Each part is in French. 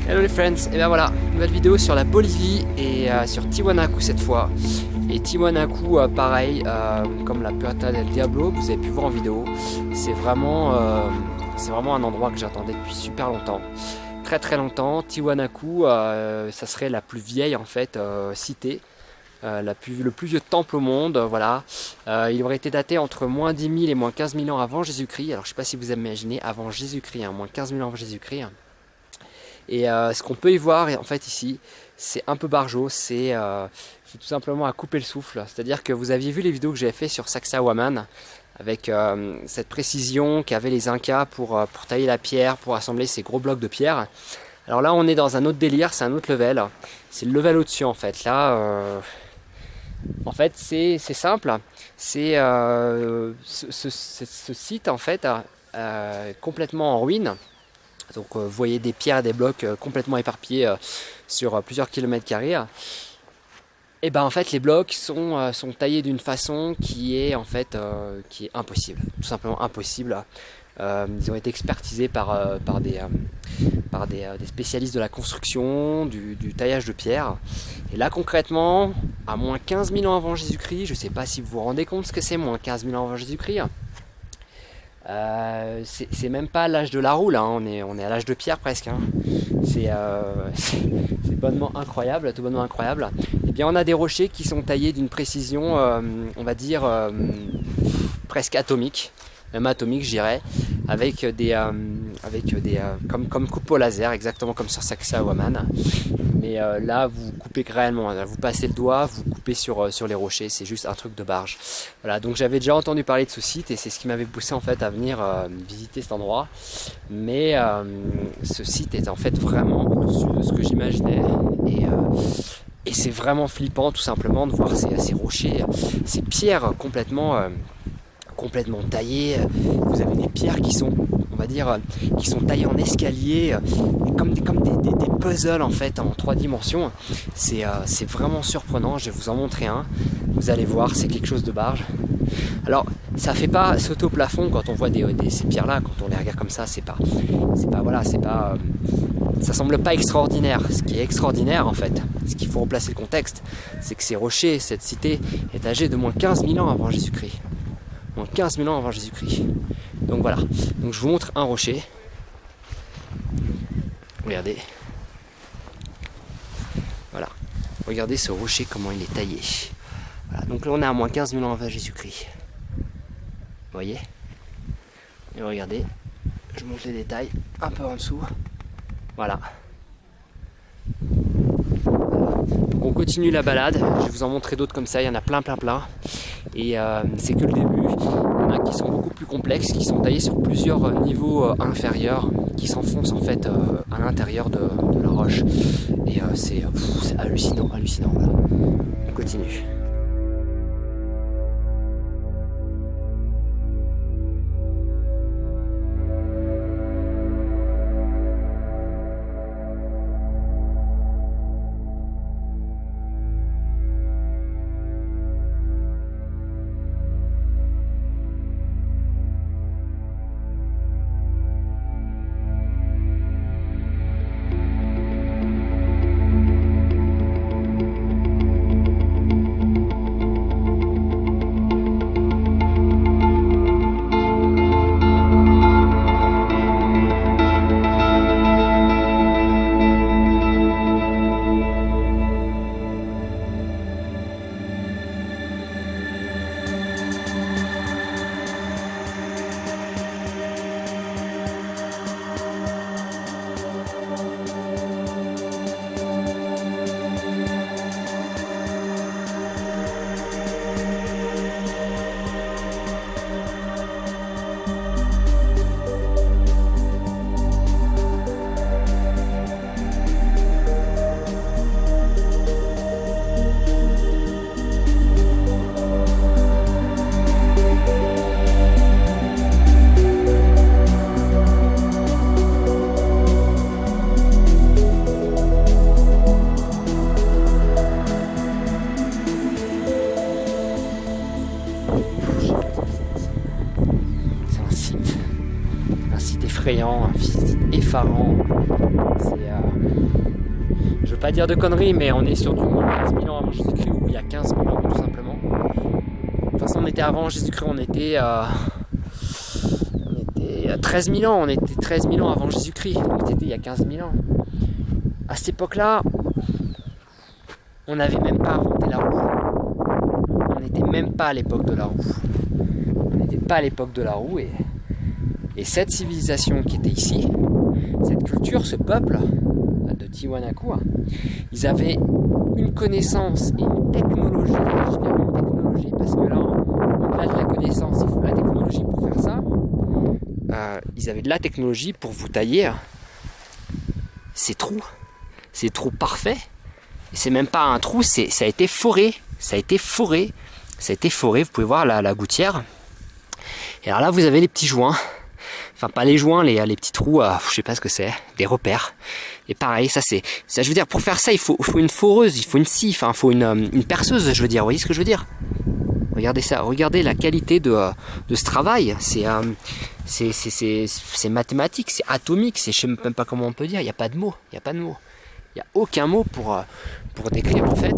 Hello les friends, et bien voilà, nouvelle vidéo sur la Bolivie et sur Tiwanaku cette fois. Et Tiwanaku, pareil, comme la Puerta del Diablo, que vous avez pu voir en vidéo, c'est vraiment un endroit que j'attendais depuis super longtemps. Très très longtemps. Tiwanaku, ça serait la plus vieille en fait cité. Le plus vieux temple au monde, voilà. Il aurait été daté entre moins 10 000 et moins 15 000 ans avant Jésus-Christ. Alors je sais pas si vous imaginez, avant Jésus-Christ, moins 15 000 ans avant Jésus-Christ. Et ce qu'on peut y voir en fait ici, c'est un peu barjot, c'est tout simplement à couper le souffle. C'est-à-dire que vous aviez vu les vidéos que j'avais fait sur Sacsayhuaman, avec cette précision qu'avaient les Incas pour tailler la pierre, pour assembler ces gros blocs de pierre. Alors là on est dans un autre délire, c'est un autre level. C'est le level au-dessus en fait. Là, en fait c'est simple. C'est ce site en fait complètement en ruine. Donc vous voyez des pierres et des blocs complètement éparpillés sur plusieurs kilomètres carrés. Et ben en fait les blocs sont taillés d'une façon qui est en fait qui est impossible, tout simplement impossible. Ils ont été expertisés par des spécialistes de la construction, du taillage de pierre. Et là concrètement, à moins 15 000 ans avant Jésus-Christ, je ne sais pas si vous vous rendez compte ce que c'est moins 15 000 ans avant Jésus-Christ. C'est même pas l'âge de la roue là, on est à l'âge de pierre presque. C'est bonnement incroyable, tout bonnement incroyable. Et bien on a des rochers qui sont taillés d'une précision, on va dire presque atomique, même atomique je dirais, avec des comme coupe au laser, exactement comme sur Sacsayhuaman. Mais là vous coupez réellement, vous passez le doigt, vous coupez sur les rochers, c'est juste un truc de barge. Voilà, donc j'avais déjà entendu parler de ce site et c'est ce qui m'avait poussé en fait à venir visiter cet endroit. Mais ce site est en fait vraiment au-dessus de ce que j'imaginais et c'est vraiment flippant tout simplement de voir ces rochers, ces pierres complètement taillées. Vous avez des pierres qui sont, on va dire, qui sont taillées en escalier, comme des puzzles en fait en 3 dimensions. C'est vraiment surprenant, je vais vous en montrer un. Vous allez voir, c'est quelque chose de barge. Alors, ça fait pas sauter au plafond quand on voit ces pierres-là, quand on les regarde comme ça, ça semble pas extraordinaire. Ce qui est extraordinaire en fait, ce qu'il faut replacer le contexte, c'est que ces rochers, cette cité est âgée de moins 15 000 ans avant Jésus-Christ. Moins 15 000 ans avant Jésus-Christ. Donc voilà, donc je vous montre un rocher. Regardez. Voilà, regardez ce rocher, comment il est taillé. Voilà, donc là on est à moins 15 000 ans avant Jésus-Christ. Vous voyez? Et regardez, je montre les détails un peu en dessous. Voilà. Donc on continue la balade, je vais vous en montrer d'autres comme ça, il y en a plein. Et c'est que le début. Il y en a qui sont beaucoup plus complexes, qui sont taillés sur plusieurs niveaux inférieurs, qui s'enfoncent en fait à l'intérieur de la roche. Et c'est hallucinant. Voilà. On continue. effrayant, un site effarant. Je veux pas dire de conneries, mais on est sur du 15 000 ans avant Jésus-Christ, ou il y a 15 000 ans tout simplement. De toute façon, on était avant Jésus-Christ, on était 13 000 ans, on était 13 000 ans avant Jésus-Christ, donc c'était il y a 15 000 ans. À cette époque-là, on n'avait même pas inventé la roue. On n'était même pas à l'époque de la roue. On n'était pas à l'époque de la roue, et cette civilisation qui était ici, cette culture, ce peuple de Tiwanaku, ils avaient une connaissance et une technologie, je dis bien une technologie parce que là, au-delà de la connaissance, il faut de la technologie pour faire ça. Ils avaient de la technologie pour vous tailler ces trous parfaits. Et c'est même pas un trou, ça a été foré, vous pouvez voir la gouttière. Et alors là, vous avez les petits joints. Enfin, pas les joints, les petits trous, je sais pas ce que c'est, des repères. Et pareil, ça, je veux dire, pour faire ça, il faut une foreuse, il faut une scie, enfin, il faut une perceuse, je veux dire. Vous voyez ce que je veux dire? Regardez ça, regardez la qualité de ce travail. C'est mathématique, c'est atomique, je sais même pas comment on peut dire. Il n'y a pas de mots, il n'y a aucun mot pour décrire en fait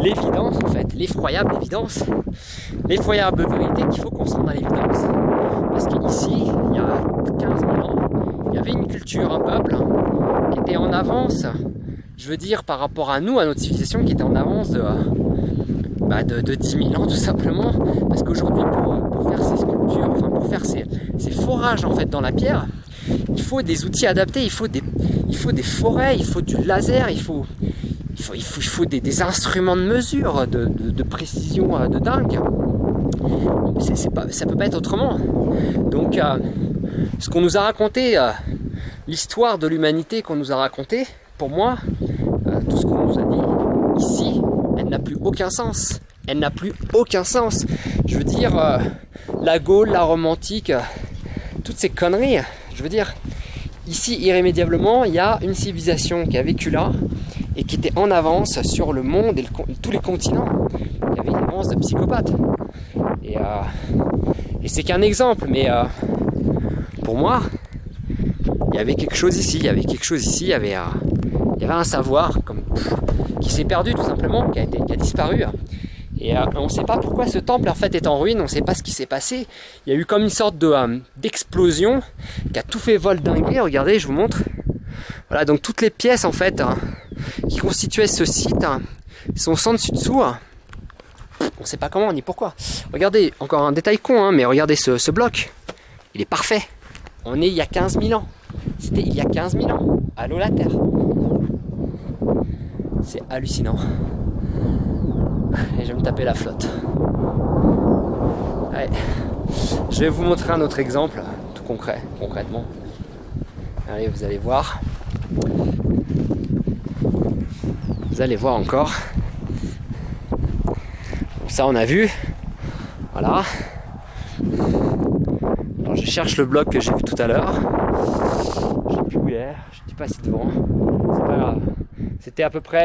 l'évidence, en fait, l'effroyable évidence, l'effroyable vérité qu'il faut qu'on se rende à l'évidence. Parce qu'ici, il y a 15 000 ans, il y avait une culture, un peuple qui était en avance, je veux dire par rapport à nous, à notre civilisation, qui était en avance de 10 000 ans tout simplement. Parce qu'aujourd'hui, pour faire ces sculptures, enfin pour faire ces forages en fait dans la pierre, il faut des outils adaptés, il faut des forêts, il faut du laser, il faut des instruments de mesure, de précision de dingue. Ça peut pas être autrement. Donc ce qu'on nous a raconté, l'histoire de l'humanité qu'on nous a raconté, pour moi, tout ce qu'on nous a dit ici, elle n'a plus aucun sens. Elle n'a plus aucun sens. Je veux dire, la Gaule, la Rome antique, toutes ces conneries, je veux dire, ici, irrémédiablement, il y a une civilisation qui a vécu là et qui était en avance sur le monde et tous les continents. Il y avait une avance de psychopathes. Et c'est qu'un exemple, mais pour moi, il y avait quelque chose ici, il y avait un savoir qui s'est perdu tout simplement, qui a disparu. Et on ne sait pas pourquoi ce temple en fait est en ruine, on ne sait pas ce qui s'est passé. Il y a eu comme une sorte d'explosion qui a tout fait voldinguer. Regardez, je vous montre. Voilà, donc toutes les pièces en fait qui constituaient ce site sont sans dessus dessous. On ne sait pas comment ni pourquoi. Regardez, encore un détail con, mais regardez ce bloc. Il est parfait. On est il y a 15 000 ans. C'était il y a 15 000 ans. Allô la Terre. C'est hallucinant. Et je vais me taper la flotte. Ouais. Je vais vous montrer un autre exemple, tout concrètement. Allez, vous allez voir. Vous allez voir encore. Bon, ça on a vu. Voilà. Alors je cherche le bloc que j'ai vu tout à l'heure. Je sais plus où il est. Je ne suis pas si devant. C'est pas grave.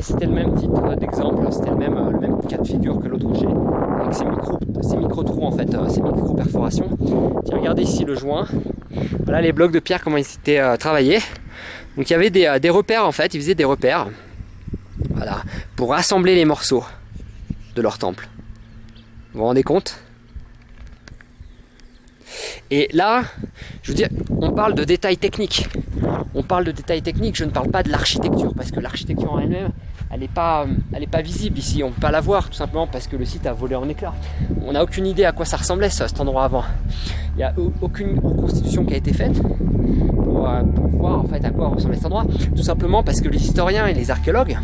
C'était le même titre d'exemple, c'était le même cas de figure que l'autre rocher, avec ces micro-trous en fait, ces micro-perforations. Tiens, regardez ici le joint. Voilà les blocs de pierre, comment ils étaient travaillés. Donc il y avait des repères en fait, ils faisaient des repères, voilà, pour assembler les morceaux de leur temple. Vous vous rendez compte ? Et là, je veux dire, on parle de détails techniques. Je ne parle pas de l'architecture, parce que l'architecture en elle-même, elle n'est pas visible ici. On ne peut pas la voir, tout simplement parce que le site a volé en éclats. On n'a aucune idée à quoi ça ressemblait, cet endroit avant. Il n'y a aucune reconstitution qui a été faite pour voir en fait à quoi ressemblait cet endroit. Tout simplement parce que les historiens et les archéologues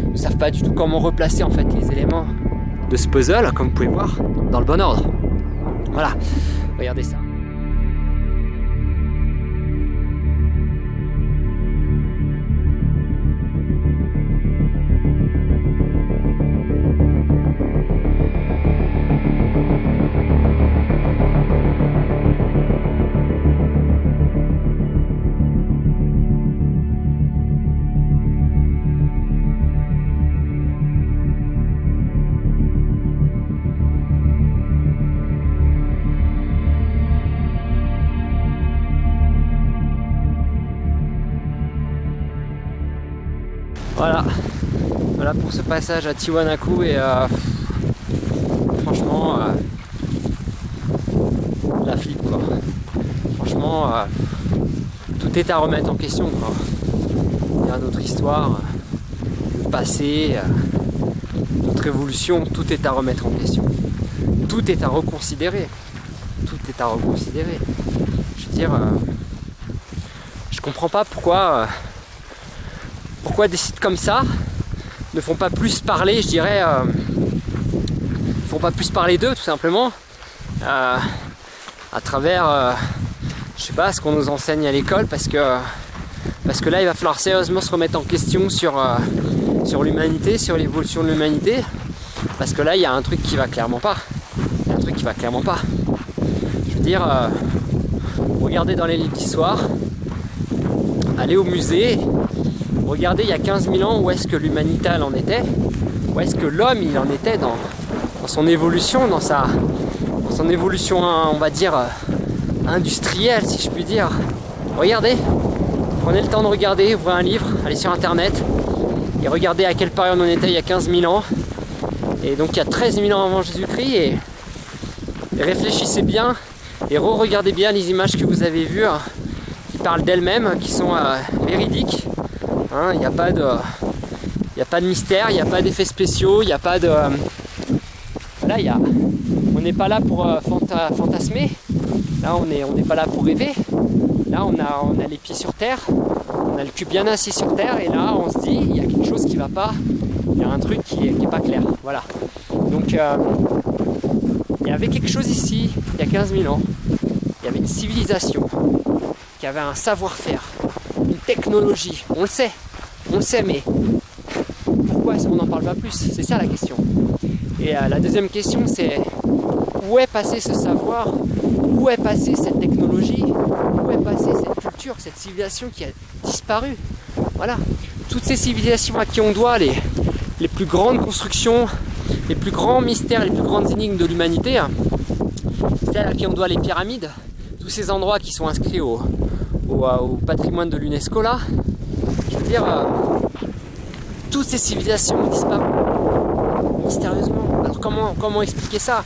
ne savent pas du tout comment replacer en fait les éléments de ce puzzle, comme vous pouvez voir, dans le bon ordre. Voilà, regardez ça. Voilà. Voilà pour ce passage à Tiwanaku et franchement la flip quoi. Franchement tout est à remettre en question quoi. Il y a notre histoire, le passé, notre évolution, tout est à remettre en question. Tout est à reconsidérer. Tout est à reconsidérer. Je veux dire, je comprends pas pourquoi des sites comme ça ne font pas plus parler, je dirais, font pas plus parler d'eux tout simplement, à travers, je sais pas, ce qu'on nous enseigne à l'école, parce que là il va falloir sérieusement se remettre en question sur l'humanité, sur l'évolution de l'humanité, parce que là il y a un truc qui va clairement pas. Il y a un truc qui va clairement pas. Je veux dire, regardez dans les livres d'histoire, allez au musée, regardez il y a 15 000 ans où est-ce que l'humanité en était, où est-ce que l'homme il en était dans son évolution, dans son évolution, on va dire, industrielle si je puis dire. Regardez, prenez le temps de regarder, ouvrez un livre, allez sur internet et regardez à quelle période on était il y a 15 000 ans. Et donc il y a 13 000 ans avant Jésus-Christ, et réfléchissez bien et re-regardez bien les images que vous avez vues, qui parlent d'elles-mêmes, qui sont véridiques. Il n'y a pas de mystère, il n'y a pas d'effets spéciaux, il n'y a pas de... Là, on n'est pas là pour fantasmer, là on n'est pas là pour rêver, là on a les pieds sur terre, on a le cul bien assis sur terre, et là on se dit il y a quelque chose qui va pas, il y a un truc qui est pas clair, voilà. Donc il y avait quelque chose ici, il y a 15 000 ans, il y avait une civilisation qui avait un savoir-faire, une technologie, on le sait, mais pourquoi est-ce qu'on n'en parle pas plus? C'est ça la question. Et la deuxième question, c'est où est passé ce savoir? Où est passée cette technologie? Où est passée cette culture, cette civilisation qui a disparu? Voilà. Toutes ces civilisations à qui on doit les plus grandes constructions, les plus grands mystères, les plus grandes énigmes de l'humanité, celles à qui on doit les pyramides, tous ces endroits qui sont inscrits au patrimoine de l'UNESCO là, je veux dire, toutes ces civilisations ont disparu mystérieusement. Alors comment expliquer ça?